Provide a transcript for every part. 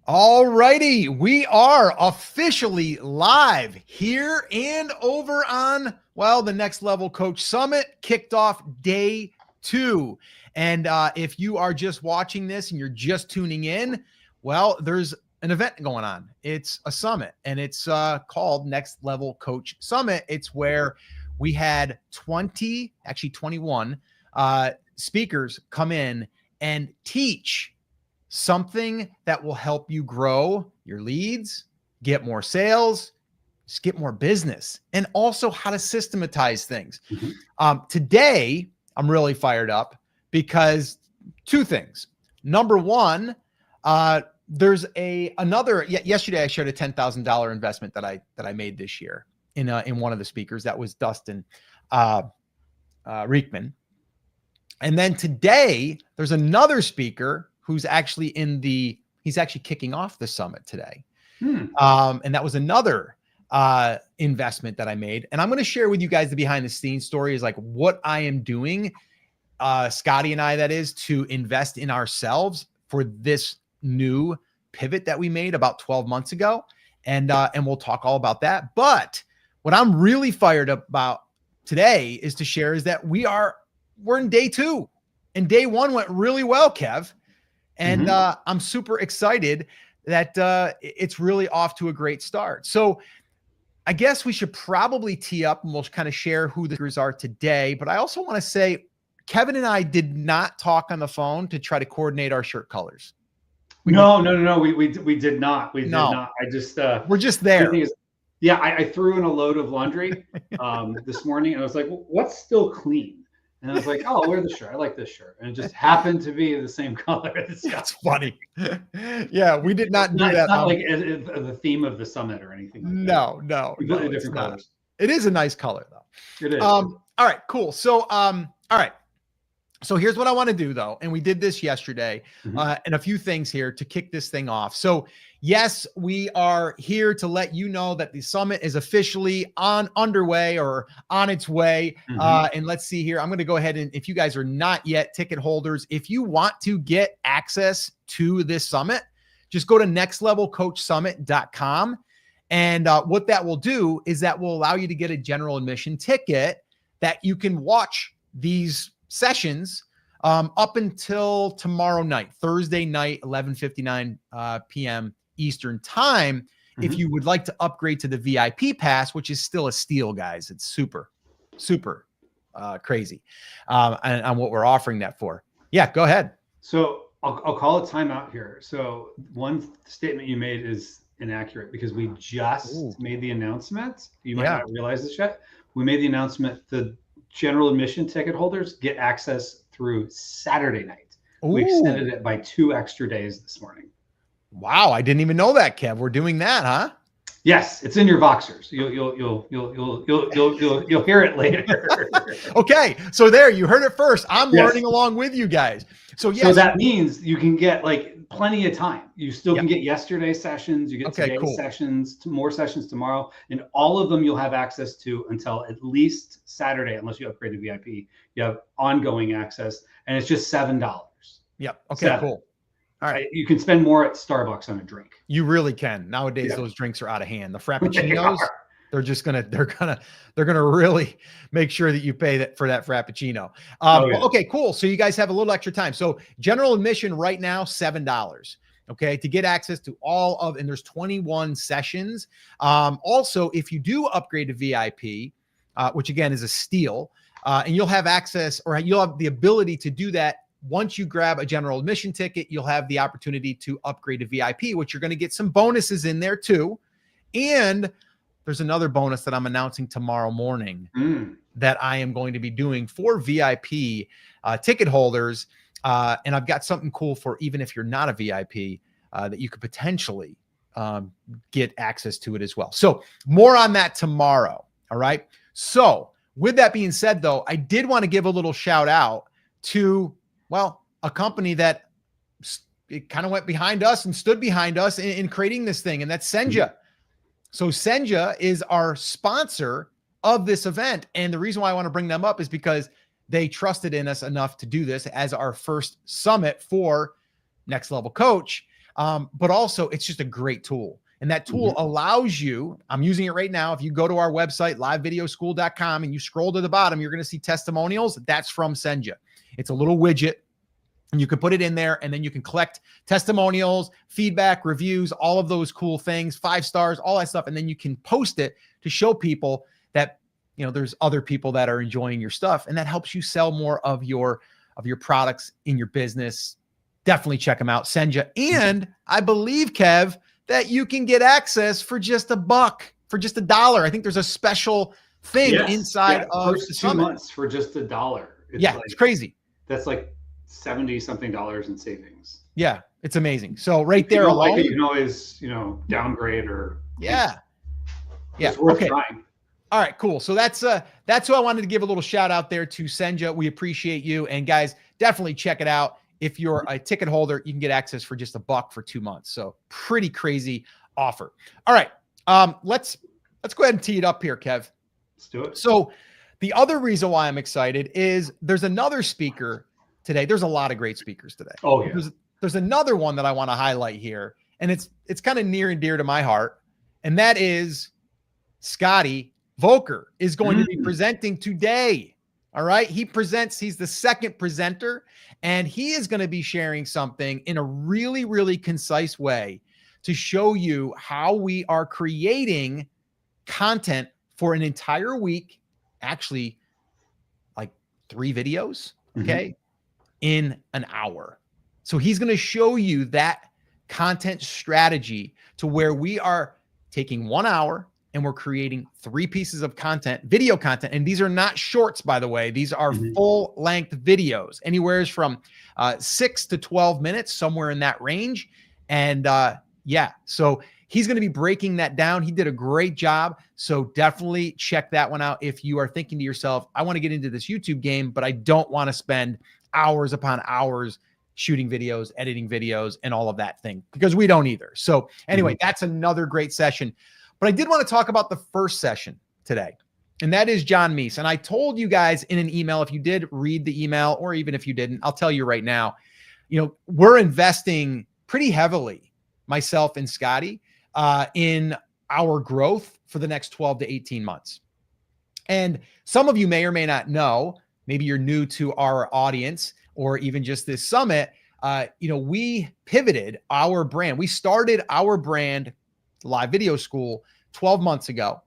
All righty, we are officially live here and over on, well, the Next Level Coach Summit kicked off day 2. And if you are just watching this and you're just tuning in, well, there's an event going on. It's a summit, and it's called Next Level Coach Summit. It's where we had 21 speakers come in and teach something that will help you grow your leads, get more sales, just get more business, and also how to systematize things. Today, I'm really fired up because 2 things. Number one, there's another. Yesterday, I shared a $10,000 investment that I made this year in one of the speakers. That was Dustin Riekman. And then today, there's another speaker who's actually he's actually kicking off the summit today. And that was another investment that I made. And I'm going to share with you guys the behind the scenes story is like what I am doing, Scotty and I, that is, to invest in ourselves for this new pivot that we made about 12 months ago. And we'll talk all about that. But what I'm really fired up about today is to share is that we're in day 2, and day 1 went really well, Kev. And I'm super excited that it's really off to a great start. So I guess we should probably tee up and we'll kind of share who the speakers are today. But I also want to say, Kevin and I did not talk on the phone to try to coordinate our shirt colors. No. We did not. We did not. I just we're just there. Yeah, I threw in a load of laundry this morning, and I was like, well, what's still clean? And I was like, oh, I'll wear the shirt. I like this shirt. And it just happened to be the same color. That's funny. Yeah, we did not do that. It's not like the theme of the summit or anything like that. No. Completely different colors. It is a nice color, though. It is. All right, cool. So, all right. So here's what I want to do, though. And we did this yesterday, and a few things here to kick this thing off. So yes, we are here to let you know that the summit is officially underway or on its way. And let's see here. I'm going to go ahead and, if you guys are not yet ticket holders, if you want to get access to this summit, just go to nextlevelcoachsummit.com. And what that will do is that will allow you to get a general admission ticket that you can watch these sessions up until tomorrow night, Thursday night, 11:59 p.m. Eastern time. If you would like to upgrade to the VIP pass, which is still a steal, guys. It's super crazy on what we're offering that for. Yeah, go ahead. So I'll call a timeout here. So one statement you made is inaccurate because we just made the announcement. You might not realize this yet. We made the announcement. The general admission ticket holders get access through Saturday night. We extended it by 2 extra days this morning. Wow, I didn't even know that, Kev. We're doing that, huh? Yes, it's in your Voxers. You'll hear it later. Okay, so there, you heard it first. I'm learning along with you guys. So yes, so that means you can get like plenty of time. You still can get yesterday's sessions. You get today's sessions, more sessions tomorrow, and all of them you'll have access to until at least Saturday, unless you upgrade to VIP. You have ongoing access, and it's just $7. Yep. Okay. Cool. All right. You can spend more at Starbucks on a drink. You really can. Nowadays, those drinks are out of hand. The Frappuccinos, they're gonna really make sure that you pay for that Frappuccino. Okay, cool. So you guys have a little extra time. So general admission right now, $7. Okay, to get access to all of, and there's 21 sessions. Also, if you do upgrade to VIP, which again is a steal, and you'll have access, or you'll have the ability to do that. Once you grab a general admission ticket, you'll have the opportunity to upgrade to VIP, which you're going to get some bonuses in there too. And there's another bonus that I'm announcing tomorrow morning that I am going to be doing for VIP ticket holders. And I've got something cool for even if you're not a VIP that you could potentially get access to it as well. So more on that tomorrow. All right. So with that being said, though, I did want to give a little shout out to, well, a company that it kind of went behind us and stood behind us in creating this thing, and that's Senja. So Senja is our sponsor of this event. And the reason why I want to bring them up is because they trusted in us enough to do this as our first summit for Next Level Coach. But also it's just a great tool. And that tool allows you, I'm using it right now. If you go to our website, livevideoschool.com, and you scroll to the bottom, you're going to see testimonials. That's from Senja. It's a little widget, and you can put it in there, and then you can collect testimonials, feedback, reviews, all of those cool things, 5 stars, all that stuff. And then you can post it to show people that, there's other people that are enjoying your stuff, and that helps you sell more of your products in your business. Definitely check them out, Senja. And I believe, Kev, that you can get access for just $1, for just $1. I think there's a special thing inside of the 2 months for just $1. It's crazy. That's like $70 something in savings. Yeah, it's amazing. So right there alone, like it, you can always, downgrade or it's worth trying. All right, cool. So that's who I wanted to give a little shout out there to, Senja. We appreciate you. And guys, definitely check it out. If you're a ticket holder, you can get access for just $1 for 2 months. So pretty crazy offer. All right. Let's go ahead and tee it up here, Kev. Let's do it. So the other reason why I'm excited is there's another speaker today. There's a lot of great speakers today. Oh yeah. There's another one that I want to highlight here, and it's kind of near and dear to my heart. And that is Scotty Volker is going to be presenting today. All right. He's the second presenter, and he is going to be sharing something in a really, really concise way to show you how we are creating content for an entire week, actually like 3 videos, okay, in an hour. So he's going to show you that content strategy to where we are taking 1 hour and we're creating 3 pieces of content, video content. And these are not shorts, by the way. These are full length videos, anywhere from 6 to 12 minutes, somewhere in that range. And so he's going to be breaking that down. He did a great job. So definitely check that one out. If you are thinking to yourself, I want to get into this YouTube game, but I don't want to spend hours upon hours shooting videos, editing videos, and all of that thing, because we don't either. So anyway, that's another great session. But I did want to talk about the first session today, and that is John Meese. And I told you guys in an email, if you did read the email, or even if you didn't, I'll tell you right now, we're investing pretty heavily, myself and Scotty, in our growth for the next 12 to 18 months. And some of you may or may not know, maybe you're new to our audience or even just this summit, we pivoted our brand. We started our brand, Live Video School, 12 months ago.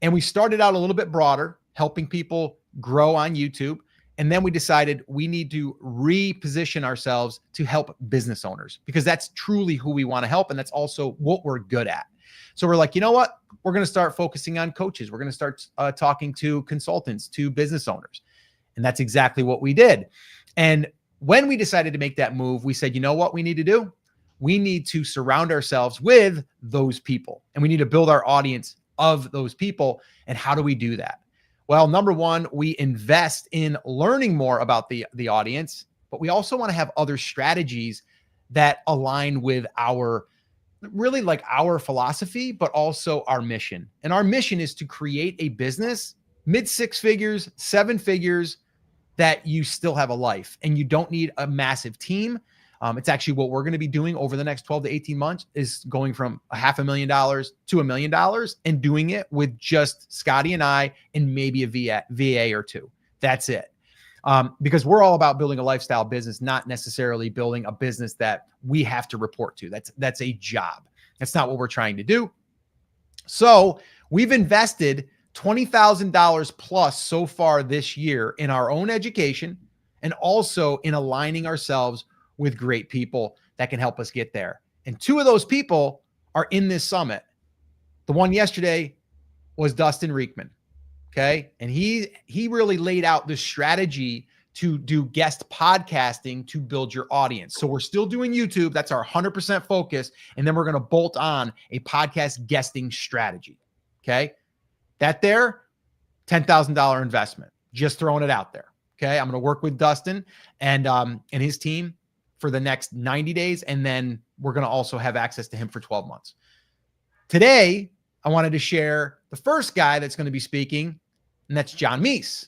And we started out a little bit broader, helping people grow on YouTube. And then we decided we need to reposition ourselves to help business owners, because that's truly who we want to help. And that's also what we're good at. So we're like, you know what? We're going to start focusing on coaches. We're going to start talking to consultants, to business owners. And that's exactly what we did. And when we decided to make that move, we said, you know what we need to do? We need to surround ourselves with those people, and we need to build our audience of those people. And how do we do that? Well, number one, we invest in learning more about the audience, but we also want to have other strategies that align with our philosophy, but also our mission. And our mission is to create a business, mid-6 figures, 7 figures, that you still have a life and you don't need a massive team. It's actually what we're going to be doing over the next 12 to 18 months, is going from $500,000 to $1 million, and doing it with just Scotty and I and maybe a VA or 2. That's it. Because we're all about building a lifestyle business, not necessarily building a business that we have to report to. That's a job. That's not what we're trying to do. So we've invested $20,000 plus so far this year in our own education, and also in aligning ourselves with great people that can help us get there. And 2 of those people are in this summit. The one yesterday was Dustin Riekman. Okay. And he really laid out the strategy to do guest podcasting to build your audience. So we're still doing YouTube. That's our 100% focus. And then we're going to bolt on a podcast guesting strategy. Okay. That there, $10,000 investment, just throwing it out there. Okay. I'm going to work with Dustin and his team for the next 90 days. And then we're going to also have access to him for 12 months. Today, I wanted to share the first guy that's going to be speaking, and that's John Meese.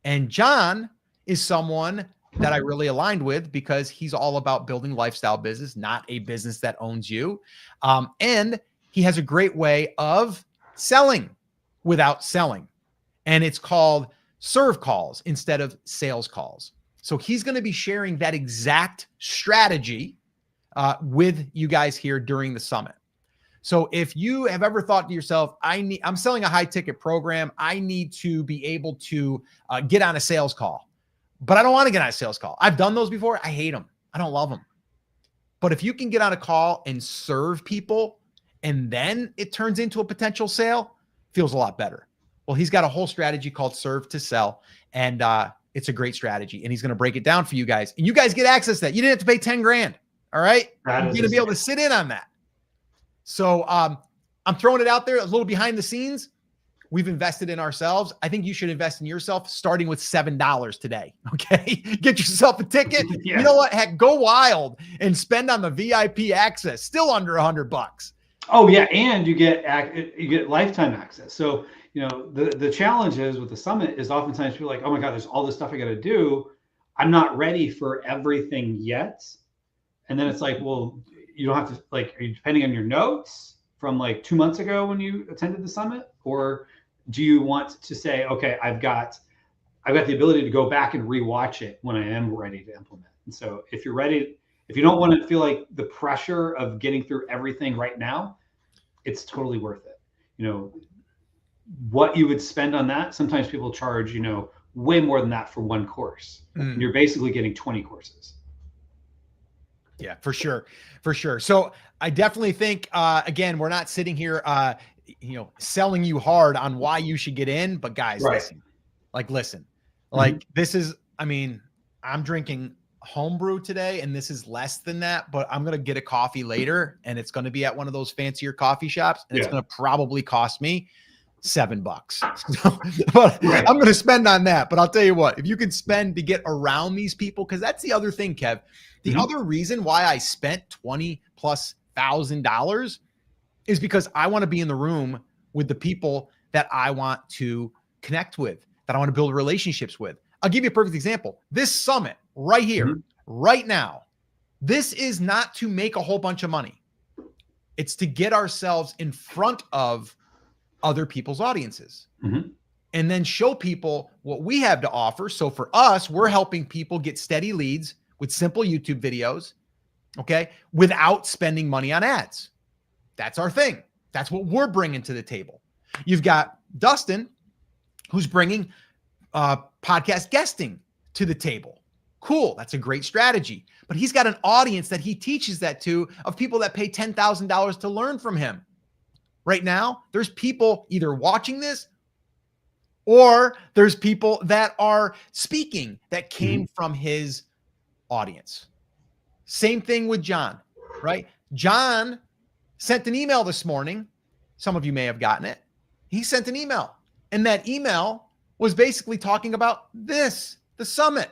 And John is someone that I really aligned with, because he's all about building lifestyle business, not a business that owns you. And he has a great way of selling without selling. And it's called serve calls instead of sales calls. So he's going to be sharing that exact strategy with you guys here during the summit. So if you have ever thought to yourself, I'm selling a high ticket program, I need to be able to get on a sales call, but I don't want to get on a sales call. I've done those before. I hate them. I don't love them. But if you can get on a call and serve people, and then it turns into a potential sale, feels a lot better. Well, he's got a whole strategy called Serve to Sell, and it's a great strategy, and he's going to break it down for you guys, and you guys get access to that. You didn't have to pay 10 grand. All right. You're going to be able to sit in on that. So I'm throwing it out there a little behind the scenes. We've invested in ourselves. I think you should invest in yourself, starting with $7 today. Okay. Get yourself a ticket. Yeah. You know what? Heck, go wild and spend on the VIP access, still under $100. Oh yeah. And you get lifetime access. So, the challenge is with the summit is oftentimes people are like, oh my God, there's all this stuff I got to do. I'm not ready for everything yet. And then it's like, well, you don't have to, like, are you depending on your notes from like 2 months ago when you attended the summit? Or do you want to say, okay, I've got the ability to go back and rewatch it when I am ready to implement. And so if you're ready, if you don't want to feel like the pressure of getting through everything right now, it's totally worth it. What you would spend on that, sometimes people charge, way more than that for one course. And you're basically getting 20 courses. Yeah, for sure. For sure. So I definitely think, again, we're not sitting here, selling you hard on why you should get in, but guys, listen, this is, I'm drinking homebrew today, and this is less than that, but I'm going to get a coffee later, and it's going to be at one of those fancier coffee shops, and it's going to probably cost me $7. But I'm going to spend on that. But I'll tell you what, if you can spend to get around these people, because that's the other thing, Kev. The other reason why I spent $20,000+ is because I want to be in the room with the people that I want to connect with, that I want to build relationships with. I'll give you a perfect example. This summit right here, right now, this is not to make a whole bunch of money. It's to get ourselves in front of other people's audiences and then show people what we have to offer. So for us, we're helping people get steady leads with simple YouTube videos, okay, without spending money on ads. That's our thing. That's what we're bringing to the table. You've got Dustin, who's bringing podcast guesting to the table. Cool. That's a great strategy. But he's got an audience that he teaches that to, of people that pay $10,000 to learn from him. Right now, there's people either watching this, or there's people that are speaking that came from his audience. Same thing with John, right? John sent an email this morning. Some of you may have gotten it. He sent an email, and that email was basically talking about the summit.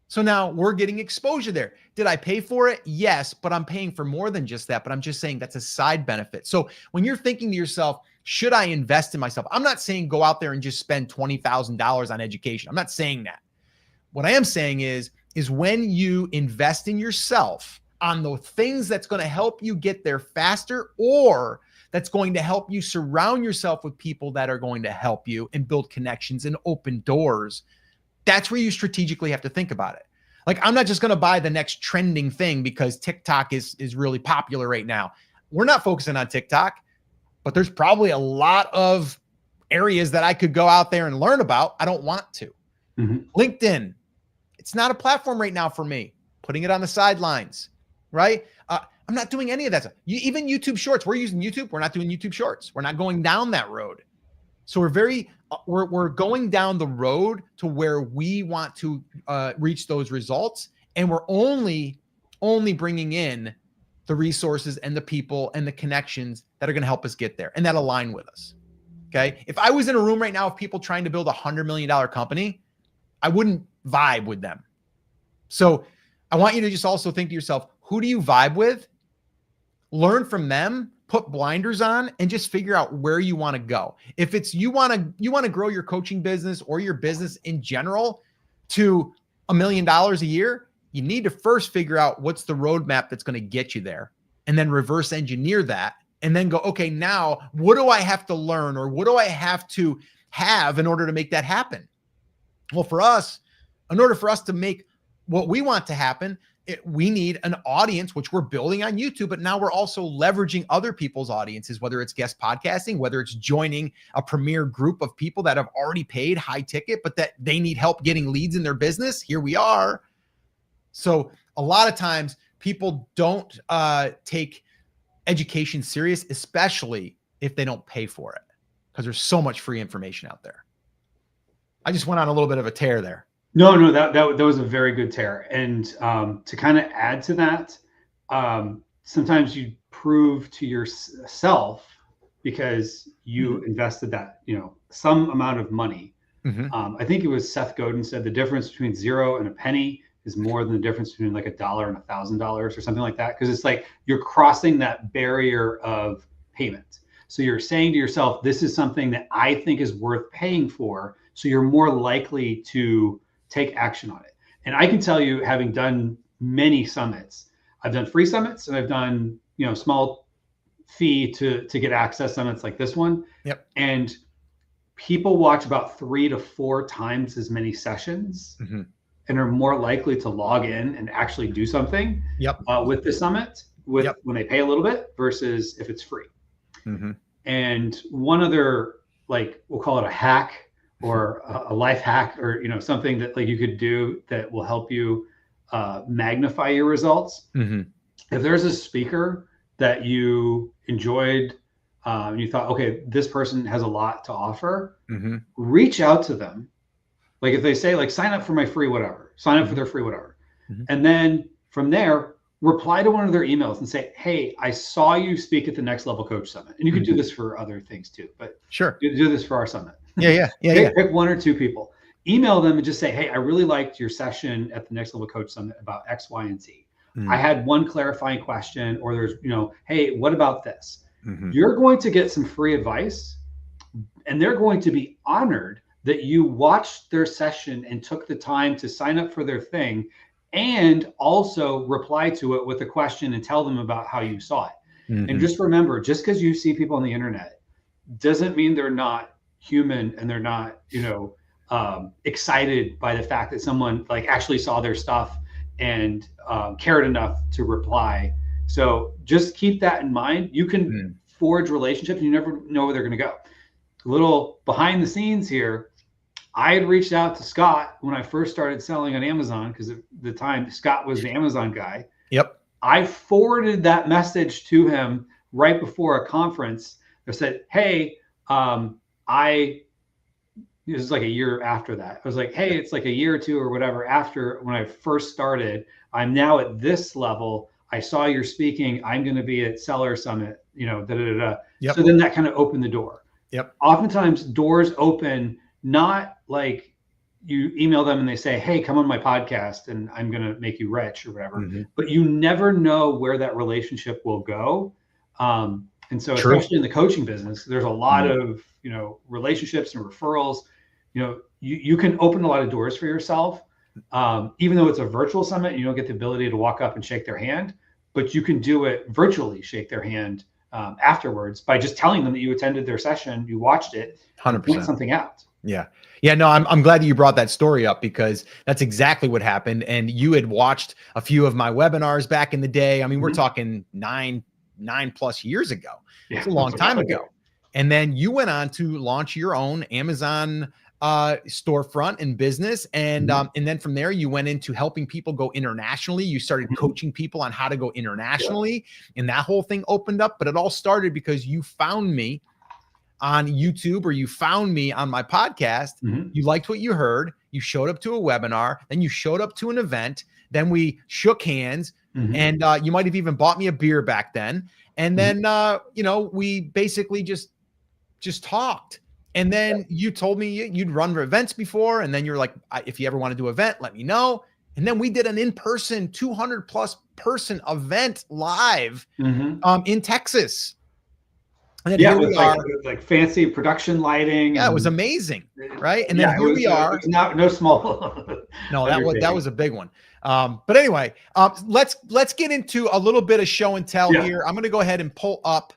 So now we're getting exposure there. Did I pay for it? Yes, but I'm paying for more than just that. But I'm just saying that's a side benefit. So when you're thinking to yourself, should I invest in myself? I'm not saying go out there and just spend $20,000 on education. I'm not saying that. What I am saying is when you invest in yourself on the things that's going to help you get there faster, or that's going to help you surround yourself with people that are going to help you and build connections and open doors, that's where you strategically have to think about it. Like, I'm not just going to buy the next trending thing because TikTok is really popular right now. We're not focusing on TikTok, but there's probably a lot of areas that I could go out there and learn about. I don't want to. LinkedIn, it's not a platform right now for me. Putting it on the sidelines, right? I'm not doing any of that stuff. Even YouTube Shorts, we're using YouTube. We're not doing YouTube Shorts. We're not going down that road. So we're going down the road to where we want to reach those results, and we're only bringing in the resources and the people and the connections that are going to help us get there and that align with us. Okay. If I was in a room right now of people trying to build $100 million company, I wouldn't vibe with them. So I want you to just also think to yourself, who do you vibe with? Learn from them, put blinders on, and just figure out where you want to go. If it's you want to grow your coaching business or your business in general to $1 million a year, you need to first figure out what's the roadmap that's going to get you there, and then reverse engineer that, and then go, okay, now what do I have to learn, or what do I have to have in order to make that happen? Well, for us, in order for us to make what we want to happen, we need an audience, which we're building on YouTube, but now we're also leveraging other people's audiences, whether it's guest podcasting, whether it's joining a premier group of people that have already paid high ticket, but that they need help getting leads in their business. Here we are. So a lot of times people don't take education serious, especially if they don't pay for it, because there's so much free information out there. I just went on a little bit of a tear there. No, that was a very good tear. And to kind of add to that, sometimes you prove to yourself, because you invested that, some amount of money. I think it was Seth Godin said the difference between 0 and a penny is more than the difference between like $1 and $1,000 or something like that. Because it's like you're crossing that barrier of payment. So you're saying to yourself, this is something that I think is worth paying for. So you're more likely to take action on it. And I can tell you, having done many summits, I've done free summits and I've done, small fee to get access summits like this one. Yep. And people watch about 3 to 4 times as many sessions and are more likely to log in and actually do something with the summit when they pay a little bit versus if it's free. And one other, like, we'll call it a hack, or a life hack, or something that like you could do that will help you magnify your results. If there's a speaker that you enjoyed and you thought, okay, this person has a lot to offer, reach out to them. Like if they say like, sign up for my free whatever, sign up for their free whatever. And then from there, reply to one of their emails and say, hey, I saw you speak at the Next Level Coach Summit. And you can do this for other things too, but sure, do this for our summit. Pick 1 or 2 people, email them and just say, hey, I really liked your session at the Next Level Coach Summit about X, Y, and Z. I had one clarifying question, or there's, hey, what about this? You're going to get some free advice, and they're going to be honored that you watched their session and took the time to sign up for their thing, and also reply to it with a question and tell them about how you saw it. And just remember, just because you see people on the internet doesn't mean they're not human and they're not, excited by the fact that someone like actually saw their stuff and cared enough to reply. So just keep that in mind. You can forge relationships. You never know where they're going to go. A little behind the scenes here. I had reached out to Scott when I first started selling on Amazon, because at the time Scott was the Amazon guy. I forwarded that message to him right before a conference. I said, hey, this is like a year after that. I was like, hey, it's like a year or 2 or whatever after when I first started. I'm now at this level. I saw you're speaking. I'm going to be at Seller Summit, So then that kind of opened the door. Oftentimes doors open, not like you email them and they say, hey, come on my podcast and I'm going to make you rich or whatever. But you never know where that relationship will go. And so especially in the coaching business, there's a lot of, relationships and referrals. You can open a lot of doors for yourself. Even though it's a virtual summit, you don't get the ability to walk up and shake their hand, but you can do it virtually, shake their hand afterwards by just telling them that you attended their session, you watched it, 100%. Point something out. No, I'm glad that you brought that story up, because that's exactly what happened. And you had watched a few of my webinars back in the day. I mean, we're talking 9+ years ago. It's a long time ago. And then you went on to launch your own Amazon storefront and business. And then from there, you went into helping people go internationally. You started coaching people on how to go internationally, and that whole thing opened up. But it all started because you found me on YouTube, or you found me on my podcast. You liked what you heard. You showed up to a webinar, then you showed up to an event. Then we shook hands, and you might have even bought me a beer back then. And then, we basically just talked. And then you told me you'd run events before. And then you're like, if you ever want to do an event, let me know. And then we did an in-person 200+ person event live in Texas. And then here we are. Like fancy production lighting. Yeah, it was amazing, right? And then here we are. No small. No, that was a big one. But anyway, let's get into a little bit of show and tell here. I'm going to go ahead and pull up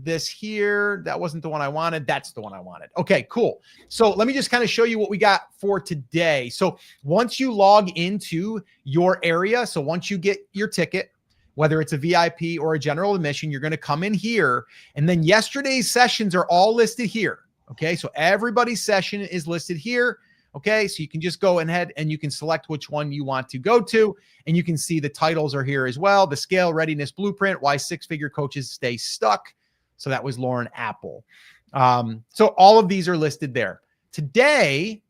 this here. That wasn't the one I wanted. That's the one I wanted. Okay, cool. So let me just kind of show you what we got for today. So once you log into your area, so once you get your ticket, whether it's a VIP or a general admission, you're going to come in here. And then yesterday's sessions are all listed here. Okay, so everybody's session is listed here. Okay, so you can just go ahead and you can select which one you want to go to. And you can see the titles are here as well. The Scale Readiness Blueprint, Why Six-Figure Coaches Stay Stuck. So that was Lauren Apple. So all of these are listed there. Today,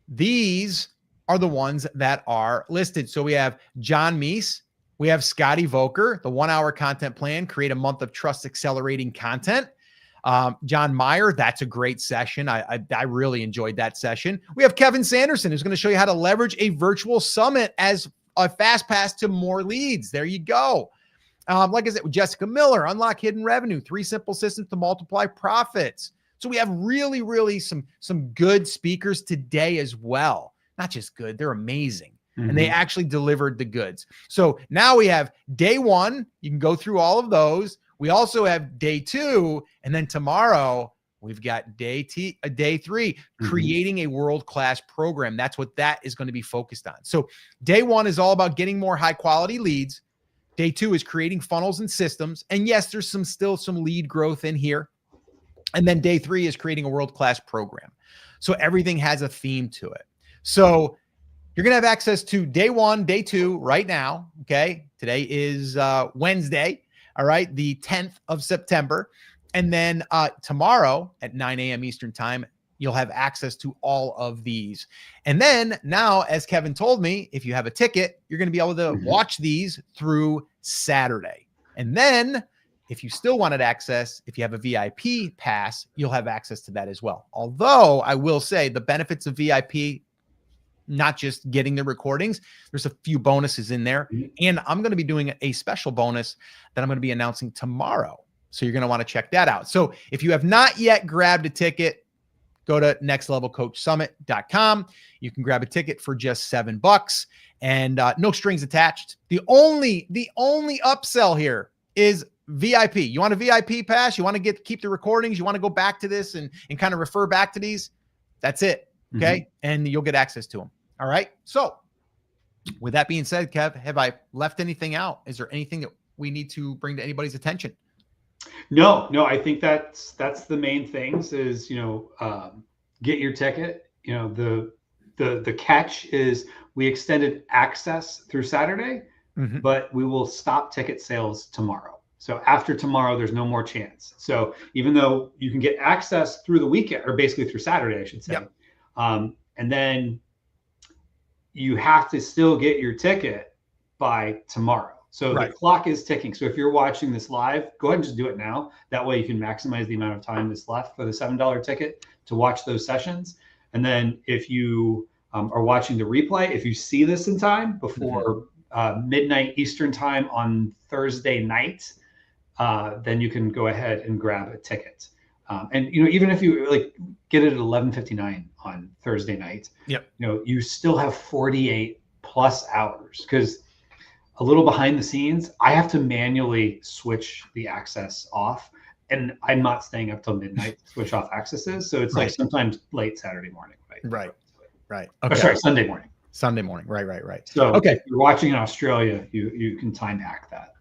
these are the ones that are listed. So we have John Meese. We have Scotty Voker, the 1 hour content plan, create a month of trust accelerating content. John Meyer, that's a great session. I really enjoyed that session. We have Kevin Sanderson, who's going to show you how to leverage a virtual summit as a fast pass to more leads. There you go. Like I said, Jessica Miller, unlock hidden revenue, 3 simple systems to multiply profits. So we have really some good speakers today as well. Not just good, they're amazing. And they actually delivered the goods. So now we have day 1. You can go through all of those. We also have day 2. And then tomorrow we've got day 3, creating a world-class program. That's what that is going to be focused on. So day 1 is all about getting more high-quality leads. Day 2 is creating funnels and systems. And yes, there's still some lead growth in here. And then day 3 is creating a world-class program. So everything has a theme to it. So you're going to have access to day 1, day 2 right now. Okay. Today is Wednesday. All right. The 10th of September. And then tomorrow at 9 a.m. Eastern time, you'll have access to all of these. And then now, as Kevin told me, if you have a ticket, you're going to be able to watch these through Saturday. And then if you still wanted access, if you have a VIP pass, you'll have access to that as well. Although I will say the benefits of VIP, not just getting the recordings, there's a few bonuses in there. And I'm going to be doing a special bonus that I'm going to be announcing tomorrow. So you're going to want to check that out. So if you have not yet grabbed a ticket, go to nextlevelcoachsummit.com. You can grab a ticket for just $7 and no strings attached. The only upsell here is VIP. You want a VIP pass? You want to keep the recordings? You want to go back to this and kind of refer back to these? That's it. Okay. And you'll get access to them. All right. So with that being said, Kev, have I left anything out? Is there anything that we need to bring to anybody's attention? No, I think that's the main things is, get your ticket. The catch is we extended access through Saturday, but we will stop ticket sales tomorrow. So after tomorrow, there's no more chance. So even though you can get access through the weekend, or basically through Saturday, I should say, and then you have to still get your ticket by tomorrow. So the clock is ticking. So if you're watching this live, go ahead and just do it now. That way you can maximize the amount of time that's left for the $7 ticket to watch those sessions. And then if you are watching the replay, if you see this in time before midnight Eastern time on Thursday night, then you can go ahead and grab a ticket. And even if you get it at 11:59 on Thursday night, you still have 48 plus hours, because a little behind the scenes, I have to manually switch the access off, and I'm not staying up till midnight to switch off accesses. So it's like sometimes late Saturday morning. Right. Okay. Oh, sorry, Sunday morning. Right. So if you're watching in Australia, you can time hack that.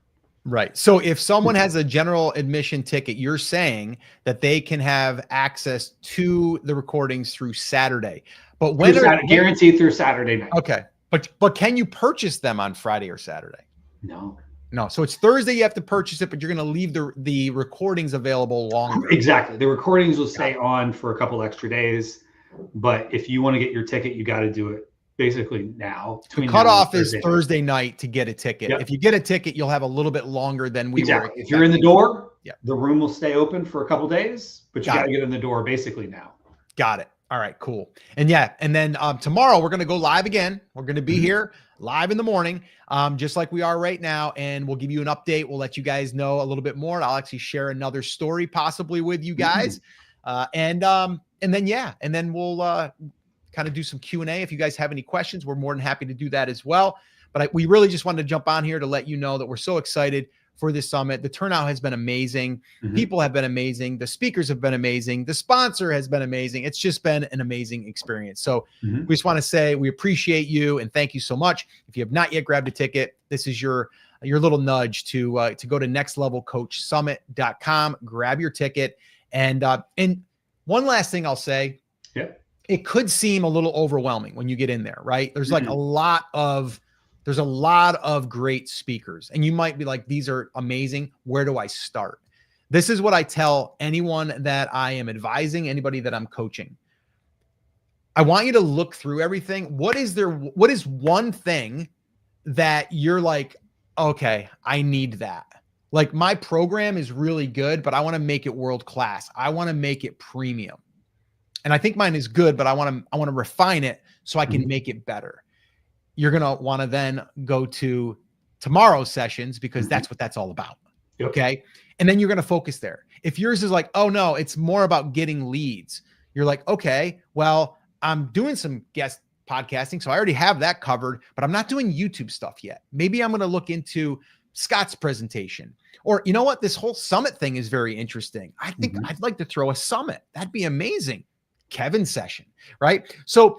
Right. So if someone has a general admission ticket, you're saying that they can have access to the recordings through Saturday, but guaranteed through Saturday night. Okay. But can you purchase them on Friday or Saturday? No. So it's Thursday you have to purchase it, but you're going to leave the recordings available longer. Exactly. The recordings will stay on for a couple extra days, but if you want to get your ticket, you got to do it basically now. The cutoff is Thursday night to get a ticket. If you get a ticket, you'll have a little bit longer than we were. If you're in the door, the room will stay open for a couple days, but you got to get in the door basically now. Got it. All right, cool. And yeah, and then tomorrow we're going to go live again. We're going to be here live in the morning, just like we are right now. And we'll give you an update. We'll let you guys know a little bit more. I'll actually share another story possibly with you guys. And then, yeah, and then we'll kind of do some Q&A. If you guys have any questions, we're more than happy to do that as well. But we really just wanted to jump on here to let you know that we're so excited for this summit. The turnout has been amazing. People have been amazing. The speakers have been amazing. The sponsor has been amazing. It's just been an amazing experience. So we just want to say we appreciate you and thank you so much. If you have not yet grabbed a ticket, this is your little nudge to go to nextlevelcoachsummit.com, grab your ticket. And one last thing I'll say, it could seem a little overwhelming when you get in there, right? There's like there's a lot of great speakers and you might be like, these are amazing. Where do I start? This is what I tell anyone that I am advising, anybody that I'm coaching. I want you to look through everything. What is one thing that you're like, okay, I need that. Like my program is really good, but I want to make it world-class. I want to make it premium. And I think mine is good, but I want to refine it so I can make it better. You're going to want to then go to tomorrow's sessions because that's what that's all about. Okay. And then you're going to focus there. If yours is like, oh no, it's more about getting leads. You're like, okay, well, I'm doing some guest podcasting. So I already have that covered, but I'm not doing YouTube stuff yet. Maybe I'm going to look into Scott's presentation, or you know what? This whole summit thing is very interesting. I think I'd like to throw a summit. That'd be amazing. Kevin's session, right? So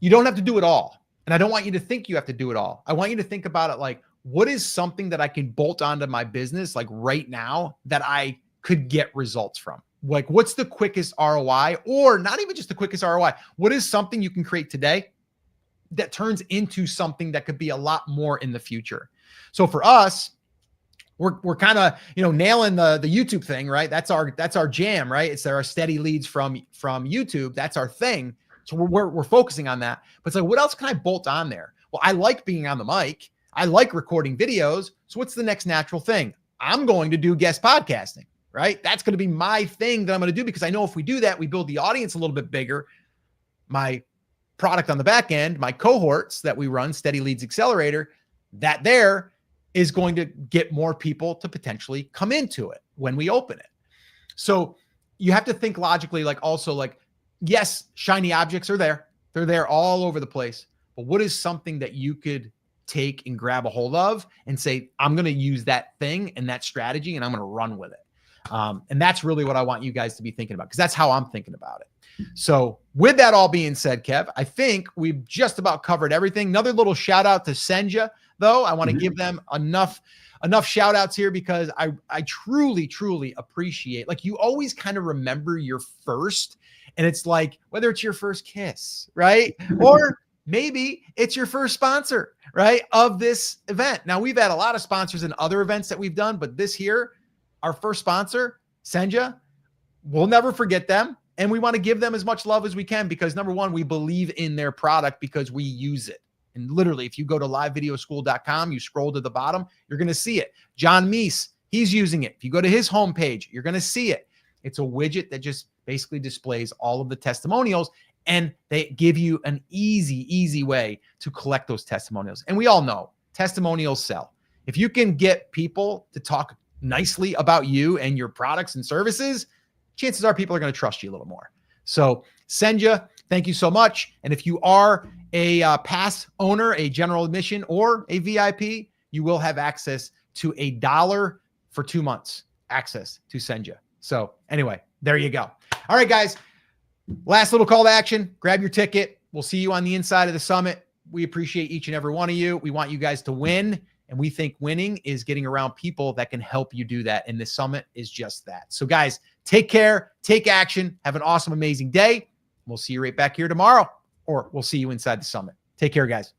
you don't have to do it all. And I don't want you to think you have to do it all. I want you to think about it like, what is something that I can bolt onto my business like right now that I could get results from? Like, what's the quickest ROI, or not even just the quickest ROI? What is something you can create today that turns into something that could be a lot more in the future? So for us, we're kind of, nailing the YouTube thing, right? That's our jam, right? It's our steady leads from YouTube. That's our thing. So we're focusing on that. But it's like, what else can I bolt on there? Well, I like being on the mic. I like recording videos. So what's the next natural thing? I'm going to do guest podcasting, right? That's going to be my thing that I'm going to do, because I know if we do that, we build the audience a little bit bigger. My product on the back end, my cohorts that we run, Steady Leads Accelerator, that there is going to get more people to potentially come into it when we open it. So you have to think logically, like also like, yes, shiny objects are there. They're there all over the place. But what is something that you could take and grab a hold of and say, I'm going to use that thing and that strategy and I'm going to run with it. And that's really what I want you guys to be thinking about, because that's how I'm thinking about it. So with that all being said, Kev, I think we've just about covered everything. Another little shout out to Senja, though. I want to give them enough shout outs here, because I truly, truly appreciate, like, you always kind of remember your first, and it's like, whether it's your first kiss, right? Or maybe it's your first sponsor, right, of this event. Now, we've had a lot of sponsors in other events that we've done, but this here, our first sponsor, Senja, we'll never forget them. And we want to give them as much love as we can, because number one, we believe in their product because we use it. And literally, if you go to livevideoschool.com, you scroll to the bottom, you're going to see it. John Meese, he's using it. If you go to his homepage, you're going to see it. It's a widget that just basically displays all of the testimonials, and they give you an easy way to collect those testimonials. And we all know testimonials sell. If you can get people to talk nicely about you and your products and services, chances are people are going to trust you a little more. So Senja, thank you so much. And if you are a pass owner, a general admission, or a VIP, you will have access to $1 for 2 months access to Senja. So anyway, there you go. All right, guys, last little call to action. Grab your ticket. We'll see you on the inside of the summit. We appreciate each and every one of you. We want you guys to win. And we think winning is getting around people that can help you do that. And this summit is just that. So guys, take care, take action, have an awesome, amazing day. We'll see you right back here tomorrow, or we'll see you inside the summit. Take care, guys.